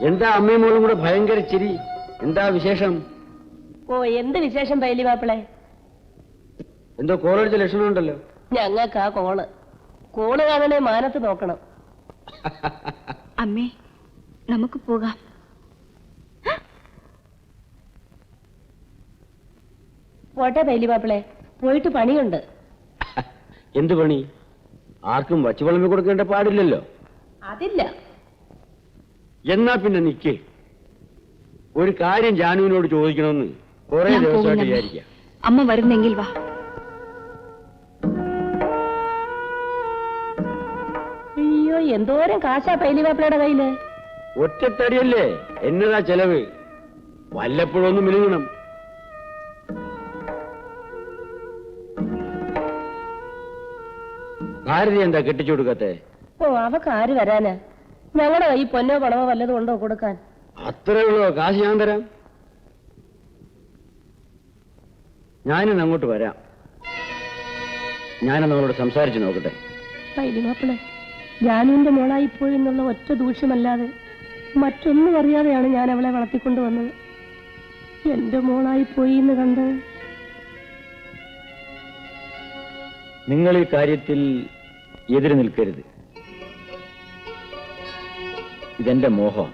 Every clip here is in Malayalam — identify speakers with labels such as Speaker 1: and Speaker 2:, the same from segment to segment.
Speaker 1: എന്താ അമ്മയും മോളും കൂടെ ഭയങ്കര ചിരി? എന്താ വിശേഷം?
Speaker 2: ഓ, എന്ത് വിശേഷം പൈലി മാപ്പിളെ?
Speaker 1: എന്തോ കോളടിച്ച ലക്ഷണമുണ്ടല്ലോ.
Speaker 2: ഞങ്ങൾക്കാ കോള് കാണണേ മാനത്ത് നോക്കണം.
Speaker 3: അമ്മേ, നമുക്ക് പോകാം.
Speaker 2: പോട്ടെ പൈലി മാപ്പിളെ, പോയിട്ട് പണിയുണ്ട്.
Speaker 1: എന്ത് പണി? ആർക്കും വച്ചു വിളമ്പി കൊടുക്കേണ്ട പാടില്ലല്ലോ.
Speaker 2: അതില്ല.
Speaker 1: എന്നാ പിന്നെ നിക്കേ, ഒരു കാര്യം ജാനുവിനോട് ചോദിക്കണമെന്ന് കുറെ ദിവസമായിട്ട് വിചാരിക്കാം.
Speaker 3: അമ്മ വരുന്നെങ്കിൽ വാ.
Speaker 2: അയ്യോ, എന്തോരം കാശാ പൈലി മാപ്പിളയുടെ കയ്യില്.
Speaker 1: ഒറ്റത്തടിയല്ലേ, എന്നതാ ചെലവ്? വല്ലപ്പോഴൊന്നും മിനുങ്ങണം. ഭാരതി എന്താ കെട്ടിച്ചു കൊടുക്കത്തെ?
Speaker 2: ഓ, അവക്ക് ആര് വരാനാ? ഞങ്ങളുടെ കൈ പൊന്നോ പണമോ വല്ലതും ഉണ്ടോ കൊടുക്കാൻ?
Speaker 1: അത്രേ ഉള്ളോ? കാശ് ഞാൻ തരാം. ഞാനിന്ന് അങ്ങോട്ട് വരാം. ഞാനെന്ന് അവളോട് സംസാരിച്ചു നോക്കട്ടെ.
Speaker 2: പൈലി മാപ്പിളെ, ജാനുവിന്റെ മോളായിപ്പോയി എന്നുള്ള ഒറ്റ ദൂഷ്യമല്ലാതെ മറ്റൊന്നും അറിയാതെയാണ് ഞാൻ അവളെ വളർത്തിക്കൊണ്ടുവന്നത്. എന്റെ മോളായിപ്പോയി എന്ന് കണ്ട്
Speaker 1: നിങ്ങൾ ഈ കാര്യത്തിൽ എതിര് നിൽക്കരുത്. ഇതെന്റെ മോഹം.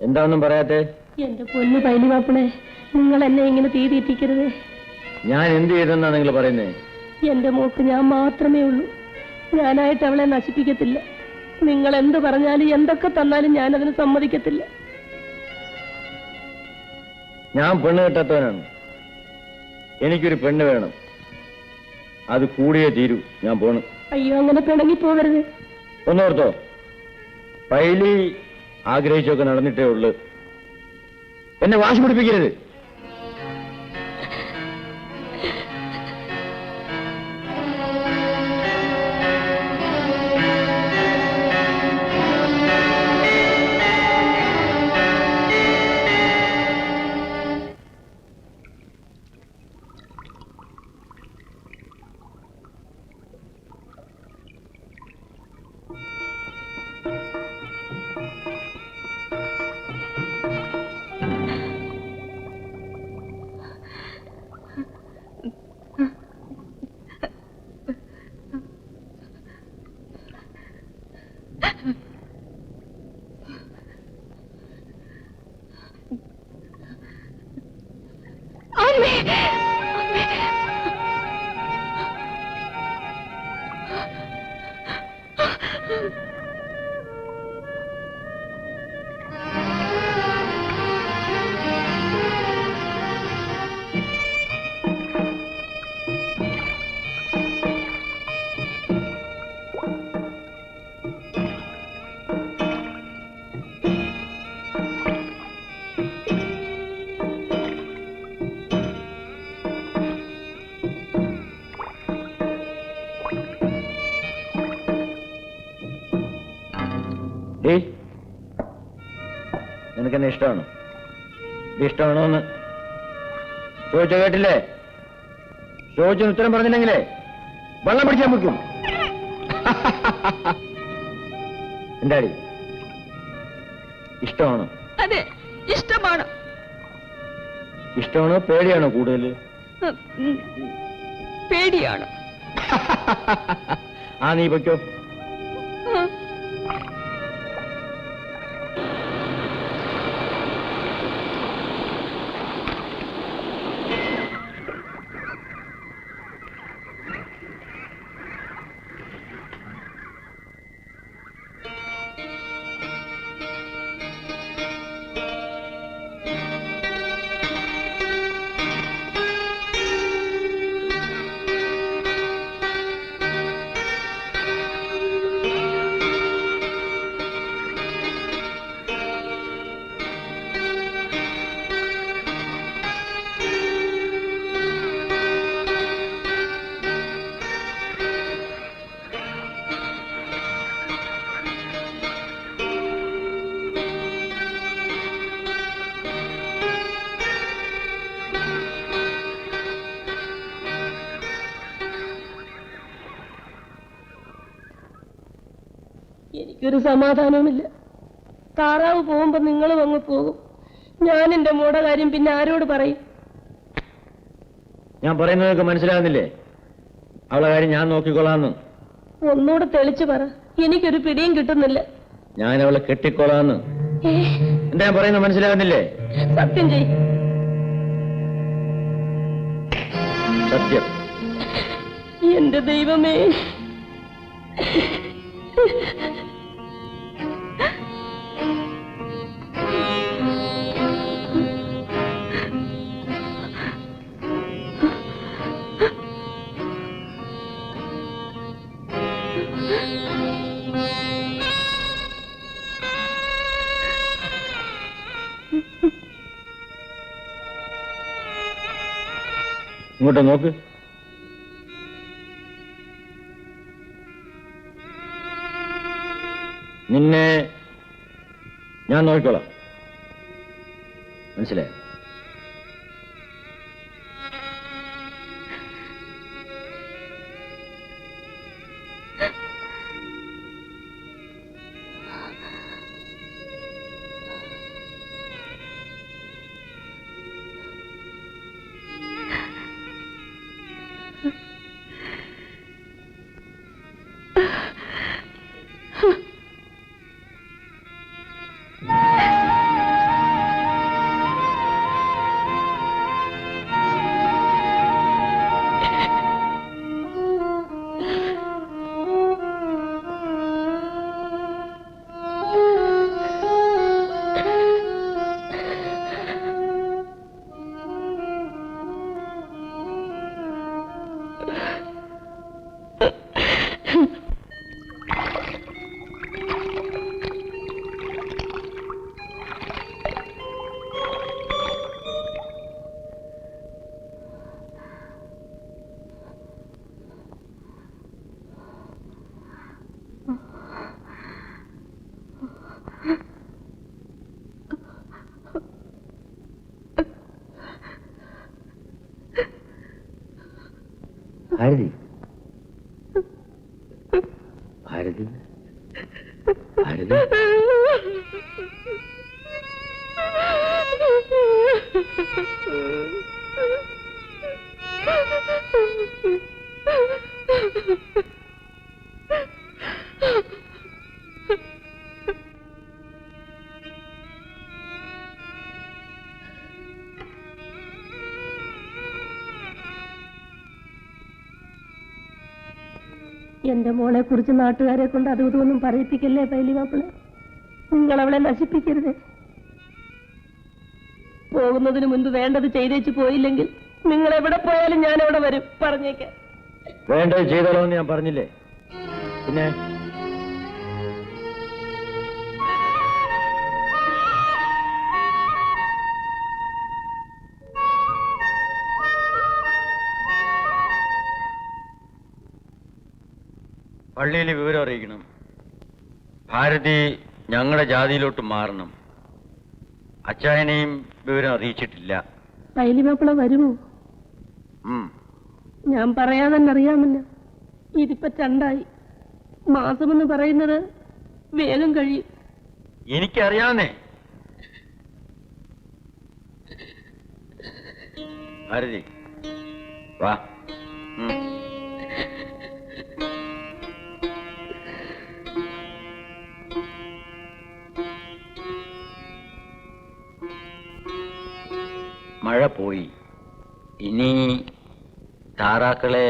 Speaker 1: എന്താണെന്നും പറയാത്തെ?
Speaker 2: എന്റെ പൊന്നു പൈലി മാപ്പിളെ, നിങ്ങൾ എന്നെ ഇങ്ങനെ തീ തീറ്റിക്കരുത്.
Speaker 1: ഞാൻ എന്ത് ചെയ്തെന്നാ നിങ്ങൾ പറയുന്നേ?
Speaker 2: എന്റെ മോക്ക് ഞാൻ മാത്രമേ ഉള്ളൂ. ഞാനായിട്ട് അവളെ നശിപ്പിക്കത്തില്ല. നിങ്ങൾ എന്ത് പറഞ്ഞാലും എന്തൊക്കെ തന്നാലും ഞാനതിന് സമ്മതിക്കത്തില്ല.
Speaker 1: ഞാൻ പെണ്ണ് കെട്ടാത്തവനാണ്. എനിക്കൊരു പെണ്ണ് വേണം. അത് കൂടിയേ തീരൂ. ഞാൻ പോണു.
Speaker 2: അയ്യോ, അങ്ങനെ പിണങ്ങി പോകരുത്.
Speaker 1: ഒന്നോർത്തോ, പൈലി ആഗ്രഹിച്ചൊക്കെ നടന്നിട്ടേ ഉള്ളു. എന്നെ വാശി പിടിപ്പിക്കരുത്. നിനക്കെന്നെ ഇഷ്ടമാണോ? ഇഷ്ടമാണോ എന്ന് ചോദിച്ചോ? കേട്ടില്ലേ? ചോദിച്ചൊന്ന് ഉത്തരം പറഞ്ഞില്ലെങ്കിലേ വെള്ളം പിടിച്ചാൽ മുക്കും. എന്താടി, ഇഷ്ടമാണോ?
Speaker 3: അതെ, ഇഷ്ടമാണ്.
Speaker 1: ഇഷ്ടമാണോ പേടിയാണോ കൂടുതൽ?
Speaker 3: പേടിയാണ്.
Speaker 1: ആ, നീ പൊയ്ക്കോ.
Speaker 2: എനിക്കൊരു സമാധാനവുമില്ല. താറാവ് പോകുമ്പോ നിങ്ങളും അങ്ങ് പോകും. ഞാൻ എന്റെ മോടെ കാര്യം പിന്നെ ആരോട് പറയും?
Speaker 1: ഞാൻ പറയുന്നതൊക്കെ മനസ്സിലാകുന്നില്ലേ? അവളെ കാര്യം ഞാൻ നോക്കിക്കൊള്ളാന്ന്.
Speaker 2: ഒന്നുകൂടെ തെളിച്ചു പറ, എനിക്കൊരു പിടിയും കിട്ടുന്നില്ല.
Speaker 1: ഞാൻ അവളെ കെട്ടിക്കൊള്ളാന്ന്. എന്താ ഞാൻ പറയുന്നത് മനസ്സിലാകുന്നില്ലേ?
Speaker 2: സത്യം ചെയ്.
Speaker 1: സത്യം.
Speaker 2: എന്റെ ദൈവമേ,
Speaker 1: ഇങ്ങോട്ട് നോക്ക്. നിന്നെ ഞാൻ നോക്കിക്കോളാം. മനസ്സിലായോ? ഭാരതി, ഭാരതി, ഭാരതി.
Speaker 2: എന്റെ മോളെ കുറിച്ച് നാട്ടുകാരെ കൊണ്ട് അതും ഇതൊന്നും പറയിപ്പിക്കല്ലേ പൈലി മാപ്പിളെ. നിങ്ങൾ അവളെ നശിപ്പിക്കരുത്. പോകുന്നതിന് മുൻപ് വേണ്ടത് ചെയ്തേച്ച് പോയില്ലെങ്കിൽ നിങ്ങൾ എവിടെ പോയാലും ഞാൻ അവിടെ വരും. പറഞ്ഞേക്കാം.
Speaker 1: വേണ്ടത് ചെയ്തോളൂ എന്ന് ഞാൻ പറഞ്ഞില്ലേ? പിന്നെ പള്ളിയിൽ വിവരം അറിയിക്കണം. ഭാരതി ഞങ്ങളുടെ ജാതിയിലോട്ട് മാറണം. അച്ചായനെയും വിവരം അറിയിച്ചിട്ടില്ല.
Speaker 2: പൈലി മാപ്പിള വരുമോ? ഞാൻ പറയാതെ തന്നെ അറിയാമല്ലോ. ഇതിപ്പോ 2 ആയി. മാസമെന്ന് പറയുന്നത് വേഗം കഴിയും.
Speaker 1: എനിക്കറിയാവുന്നേ. ഭാരതി വാ. മഴ പോയി. ഇനി താറാക്കളെ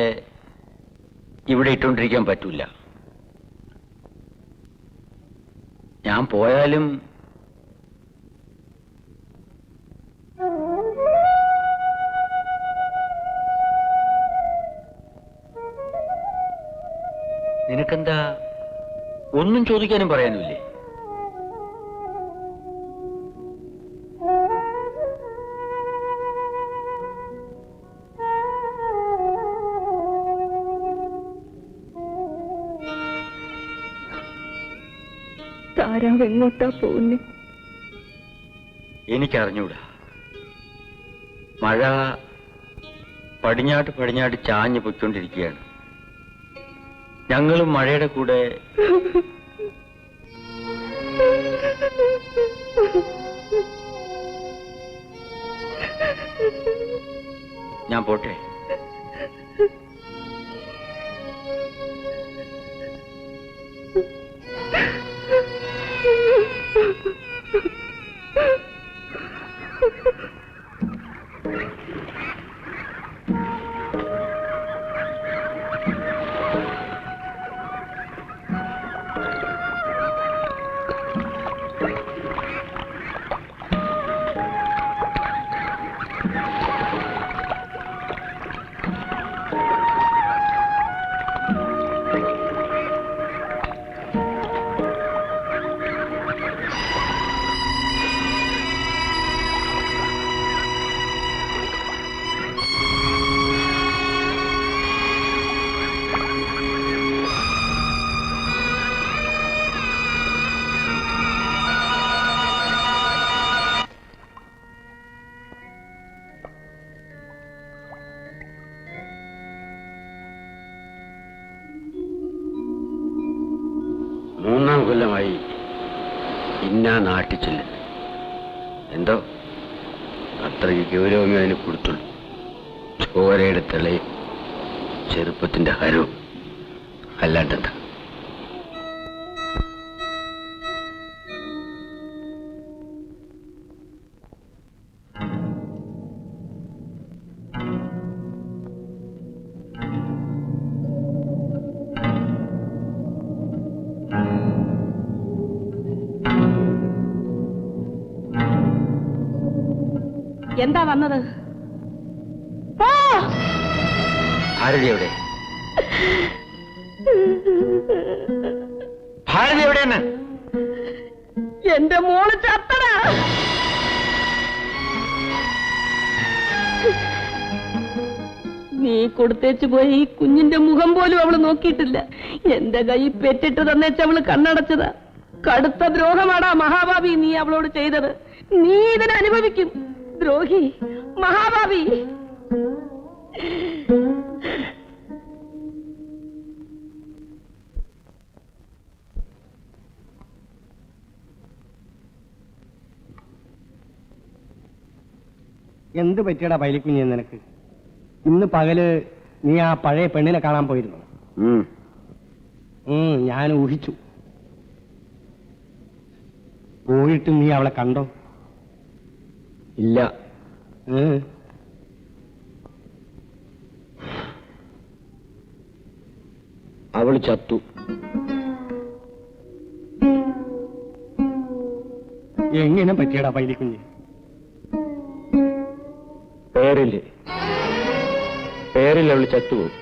Speaker 1: ഇവിടെ ഇട്ടുകൊണ്ടിരിക്കാൻ പറ്റൂല. ഞാൻ പോയാലും നിനക്കെന്താ ഒന്നും ചോദിക്കാനും പറയാനുമില്ലേ?
Speaker 3: താരാവ് എങ്ങോട്ടാ പോകുന്നേ?
Speaker 1: എനിക്കറിഞ്ഞൂടാ. മഴ പടിഞ്ഞാട്ട് ചാഞ്ഞു പൊയ്ക്കൊണ്ടിരിക്കുകയാണ്. ഞങ്ങളും മഴയുടെ കൂടെ ഞാൻ പോട്ടെ.
Speaker 4: മൂന്നാം കൊല്ലമായി ഇന്നാ നാട്ടിൽ ചെല്ലുന്നു. എന്തോ അത്രയ്ക്ക് ഗൗരവമേ അതിന് കൊടുത്തുള്ളൂ. ചോരയുടെ തെളയും ചെറുപ്പത്തിന്റെ ഹരവും അല്ലാണ്ടെന്താ.
Speaker 2: എന്താ വന്നത്?
Speaker 4: ഭാരതി എവിടെ? ഭാരതി എവിടെയാണ്?
Speaker 2: എന്റെ മോള് ചത്തടാ. നീ കൊടുത്തേച്ചു പോയി ഈ കുഞ്ഞിന്റെ മുഖം പോലും അവള് നോക്കിയിട്ടില്ല. എന്റെ കൈ പെറ്റിട്ട് തന്നേച്ച് അവള് കണ്ണടച്ചതാ. കടുത്ത ദ്രോഹമാടാ മഹാഭാവി നീ അവളോട് ചെയ്തത്. നീ ഇതിനനുഭവിക്കും. ദ്രോഹി, മഹാഭാവി.
Speaker 5: എന്ത് പറ്റിയടാ പൈലിക്കുഞ്ഞ് നിനക്ക്? ഇന്ന് പകല് നീ ആ പഴയ പെണ്ണിനെ കാണാൻ പോയിരുന്നു? ഞാൻ ഊഹിച്ചു. പോയിട്ട് നീ അവളെ കണ്ടോ?
Speaker 1: ഇല്ല. അവൾ ചത്തു.
Speaker 5: എങ്ങനെ പറ്റിയടാ പൈലിക്കുഞ്ഞ്?
Speaker 1: പേരിൽ അവൾ ചത്തുപോകും.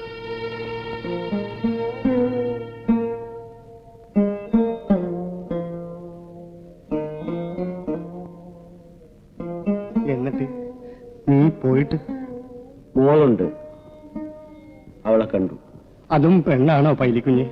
Speaker 5: എന്നിട്ട് നീ പോയിട്ട്?
Speaker 1: മോളുണ്ട്, അവളെ കണ്ടു.
Speaker 5: അതും പെണ്ണാണോ പൈലിക്കുഞ്ഞ്?